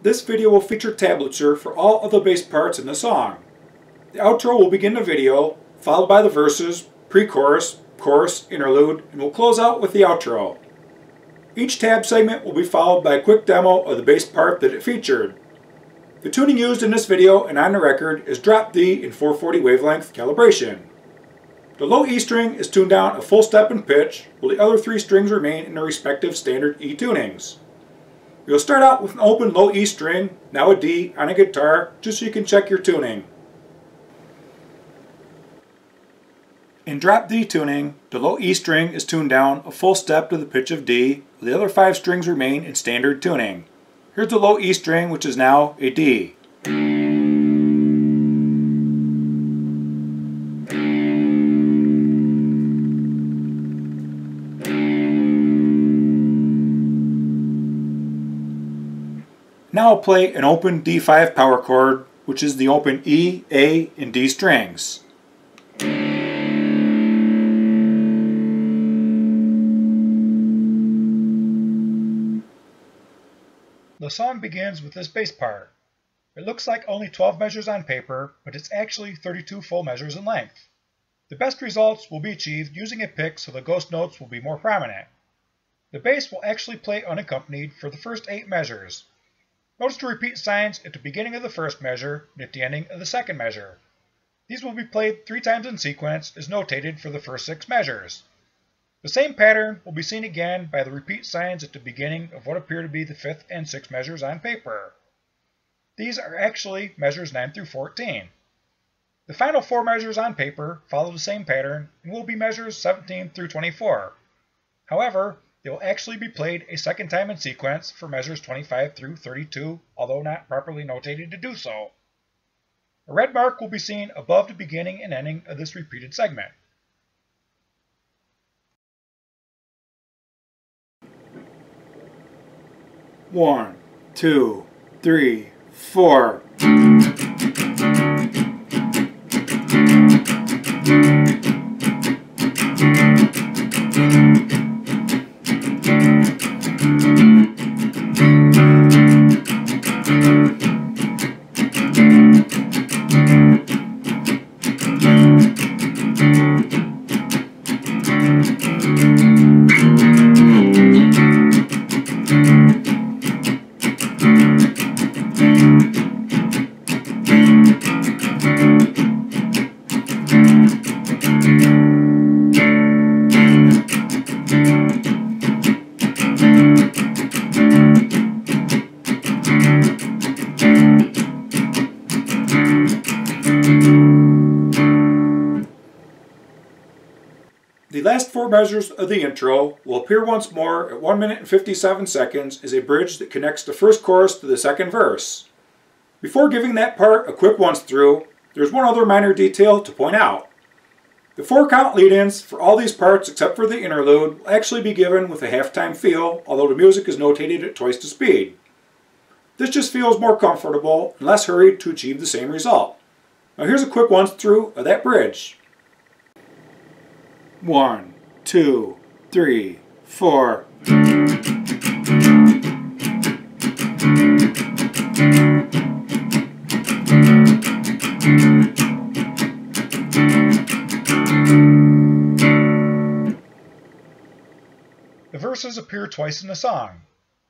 This video will feature tablature for all of the bass parts in the song. The outro will begin the video, followed by the verses, pre-chorus, chorus, interlude, and we'll close out with the outro. Each tab segment will be followed by a quick demo of the bass part that it featured. The tuning used in this video and on the record is drop D in 440 wavelength calibration. The low E string is tuned down a full step in pitch, while the other three strings remain in their respective standard E tunings. We'll start out with an open low E string, now a D, on a guitar, just so you can check your tuning. In drop D tuning, the low E string is tuned down a full step to the pitch of D, while the other five strings remain in standard tuning. Here's the low E string, which is now a D. Now I'll play an open D5 power chord, which is the open E, A, and D strings. The song begins with this bass part. It looks like only 12 measures on paper, but it's actually 32 full measures in length. The best results will be achieved using a pick so the ghost notes will be more prominent. The bass will actually play unaccompanied for the first 8 measures. Notice the repeat signs at the beginning of the first measure and at the ending of the second measure. These will be played 3 times in sequence as notated for the first 6 measures. The same pattern will be seen again by the repeat signs at the beginning of what appear to be the 5th and 6th measures on paper. These are actually measures 9 through 14. The final 4 measures on paper follow the same pattern and will be measures 17 through 24. However, they will actually be played a second time in sequence for measures 25 through 32, although not properly notated to do so. A red mark will be seen above the beginning and ending of this repeated segment. One, two, three, four. The last 4 measures of the intro will appear once more at 1 minute and 57 seconds as a bridge that connects the first chorus to the second verse. Before giving that part a quick once through, there's one other minor detail to point out. The 4 count lead-ins for all these parts except for the interlude will actually be given with a halftime feel, although the music is notated at twice the speed. This just feels more comfortable and less hurried to achieve the same result. Now here's a quick once through of that bridge. 1, 2, 3, 4. The verses appear twice in the song.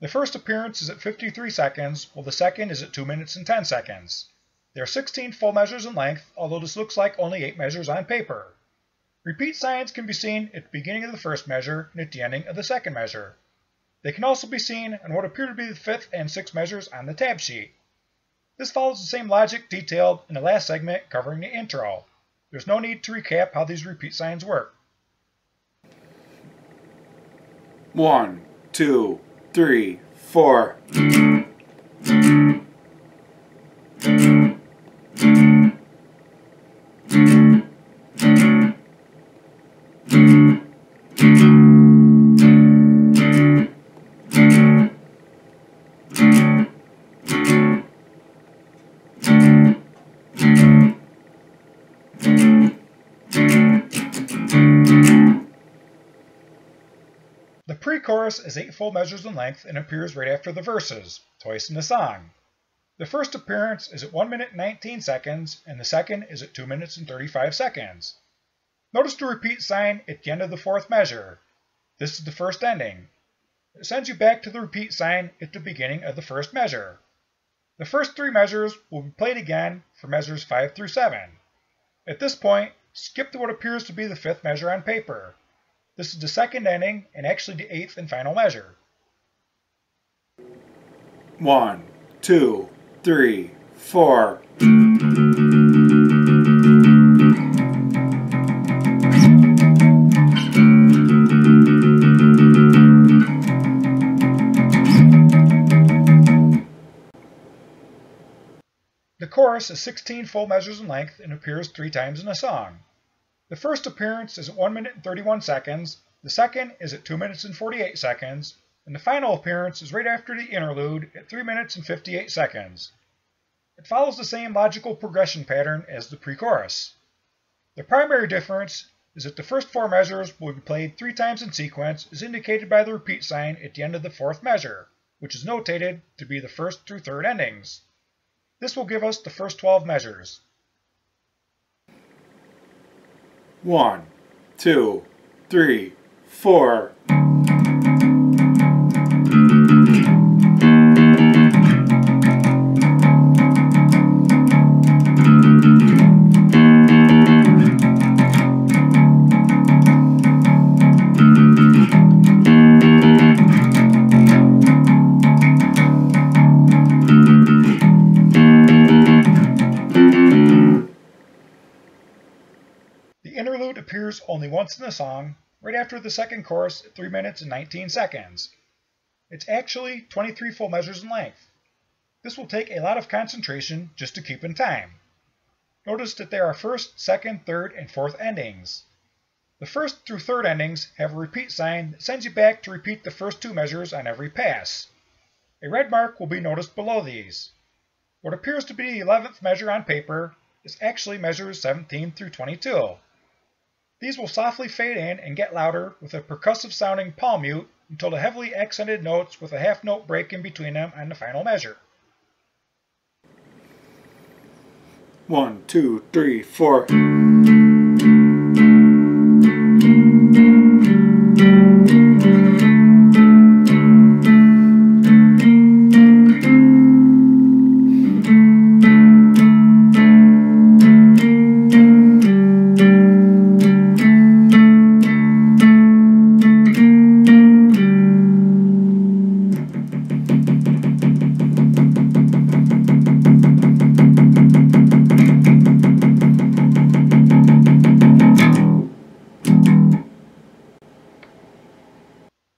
The first appearance is at 53 seconds, while the second is at 2 minutes and 10 seconds. There are 16 full measures in length, although this looks like only 8 measures on paper. Repeat signs can be seen at the beginning of the first measure and at the ending of the second measure. They can also be seen on what appear to be the 5th and 6th measures on the tab sheet. This follows the same logic detailed in the last segment covering the intro. There's no need to recap how these repeat signs work. 1, 2, 3, 4. The pre-chorus is 8 full measures in length and appears right after the verses. twice in the song. The first appearance is at 1 minute and 19 seconds, and the second is at 2 minutes and 35 seconds. Notice the repeat sign at the end of the fourth measure. This is the first ending. It sends you back to the repeat sign at the beginning of the first measure. The first three measures will be played again for measures 5 through 7. At this point, skip to what appears to be the fifth measure on paper. This is the second ending and actually the eighth and final measure. 1, 2, 3, 4. The chorus is 16 full measures in length and appears 3 times in a song. The first appearance is at 1 minute and 31 seconds, the second is at 2 minutes and 48 seconds, and the final appearance is right after the interlude at 3 minutes and 58 seconds. It follows the same logical progression pattern as the pre-chorus. The primary difference is that the first 4 measures will be played 3 times in sequence as indicated by the repeat sign at the end of the fourth measure, which is notated to be the first through third endings. This will give us the first 12 measures. 1, 2, 3, 4. The interlude appears only once in the song, right after the second chorus at 3 minutes and 19 seconds. It's actually 23 full measures in length. This will take a lot of concentration just to keep in time. Notice that there are first, second, third, and fourth endings. The first through third endings have a repeat sign that sends you back to repeat the first 2 measures on every pass. A red mark will be noticed below these. What appears to be the 11th measure on paper is actually measures 17 through 22. These will softly fade in and get louder with a percussive sounding palm mute until the heavily accented notes with a half note break in between them on the final measure. 1, 2, 3, 4.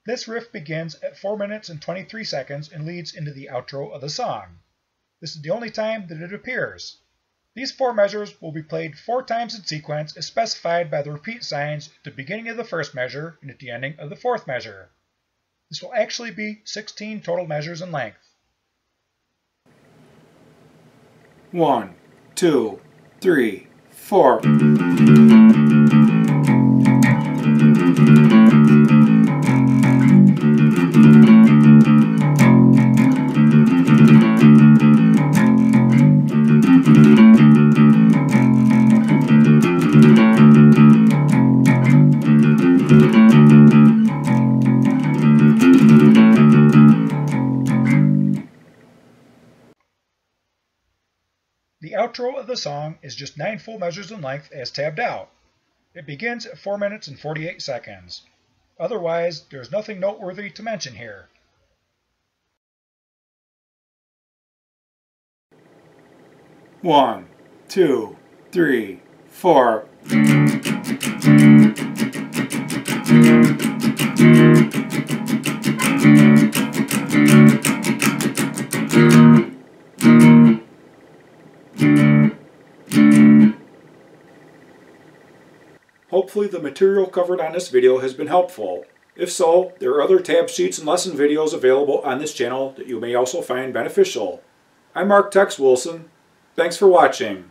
This riff begins at 4 minutes and 23 seconds and leads into the outro of the song. This is the only time that it appears. These 4 measures will be played 4 times in sequence as specified by the repeat signs at the beginning of the first measure and at the ending of the fourth measure. This will actually be 16 total measures in length. 1, 2, 3, 4. The outro of the song is just 9 full measures in length as tabbed out. It begins at 4 minutes and 48 seconds. Otherwise, there is nothing noteworthy to mention here. 1, 2, 3, 4. Hopefully the material covered on this video has been helpful. If so, there are other tab sheets and lesson videos available on this channel that you may also find beneficial. I'm Marc Tex Wilson. Thanks for watching.